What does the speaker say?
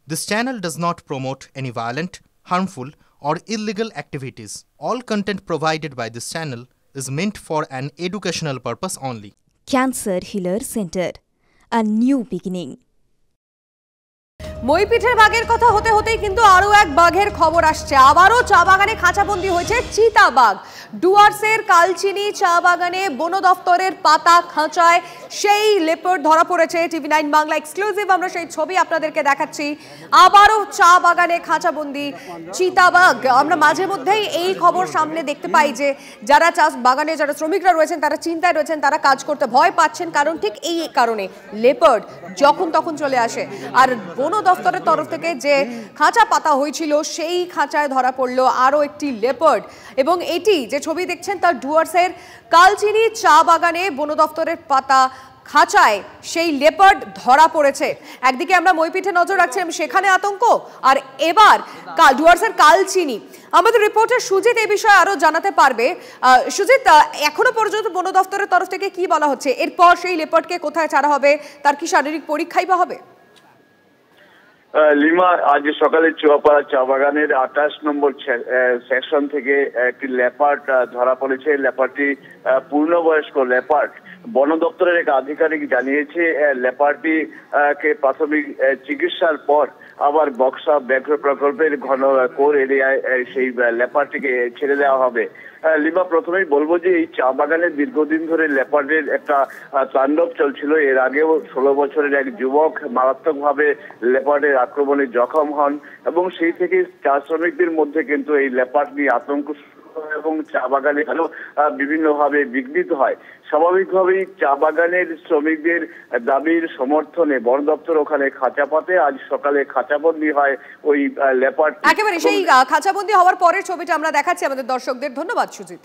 This channel does not promote any violent, harmful, or illegal activities. All content provided by this channel is meant for an educational purpose only. Cancer Healer Center, a new beginning. মইপিঠের বাঘের কথা হতে হতেই কিন্তু আরো এক বাঘের খবর আসছে। আবারও চা বাগানে খাঁচাবন্দি হয়েছে চিতা বাঘ। ডুয়ার্সের কালচিনি চা বাগানে বন দফতরের পাতা খাঁচায় সেই লেপার্ড ধরা পড়েছে। টিভি9 বাংলা এক্সক্লুসিভ আমরা সেই ছবি আপনাদেরকে দেখাচ্ছি। আবারও চা বাগানে খাঁচাবন্দি চিতা বাঘ। আমরা মাঝে মধ্যেই এই খবর সামনে দেখতে পাই যে যারা চা বাগানে যারা শ্রমিকরা রয়েছেন তারা চিন্তায় রয়েছেন, তারা কাজ করতে ভয় পাচ্ছেন, কারণ ঠিক এই কারণে লেপার্ড যখন তখন চলে আসে। আর বন দফতরের তরফ থেকে যে খাঁচা পাতা হয়েছিল সেই খাঁচায় ধরা পড়লো আরো একটি লেপার্ড। এবং এটি যে ছবি দেখছেন তার ডুয়ার্সের কালচিনি চা বাগানে বন দফতরের পাতা খাঁচায় সেই লেপার্ড ধরা পড়েছে। একদিকে আমরা মইপিঠে নজর রাখছিলাম, সেখানে আতঙ্ক, আর এবার ডুয়ার্সের কালচিনি। আমাদের রিপোর্টার সুজিত এই বিষয়ে আরো জানাতে পারবে। সুজিত, এখনো পর্যন্ত বন দফতরের তরফ থেকে কি বলা হচ্ছে? এরপর সেই লেপার্ডকে কোথায় ছাড়া হবে? তার কি শারীরিক পরীক্ষাই বা হবে? লিমা, আজ সকালে চুয়াপাড়া চা বাগানের 28 নম্বর সেকশন থেকে একটি লেপার্ড ধরা পড়েছে। লেপার্ডটি পূর্ণবয়স্ক লেপার্ড। বন দপ্তরের এক আধিকারিক জানিয়েছে লেপার্ডটি কে প্রাথমিক চিকিৎসার পর আবার বক্সা ব্যাঘ্র প্রকল্পের ঘন কোর এরিয়ায় সেই লেপার্ডটিকে ছেড়ে দেওয়া হবে। লিমা, প্রথমেই বলবো যে এই চা বাগানে দীর্ঘদিন ধরে লেপার্ডের একটা তাণ্ডব চলছিল। এর আগেও 16 বছরের এক যুবক মারাত্মকভাবে লেপার্ডের আক্রমণে জখম হন এবং সেই থেকে চা শ্রমিকদের মধ্যে কিন্তু এই লেপার্ড নিয়ে আতঙ্ক এবং চা বাগানে বিভিন্ন ভাবে বিঘ্নিত হয়। স্বাভাবিকভাবেই চা বাগানের শ্রমিকদের দাবির সমর্থনে বন দপ্তর ওখানে খাঁচা পাতে আজ সকালে খাঁচাবন্দি হয় ওই লেপার্ড। একেবারে সেই খাঁচাবন্দি হওয়ার পরের ছবিটা আমরা দেখাচ্ছি আমাদের দর্শকদের। ধন্যবাদ সুজিত।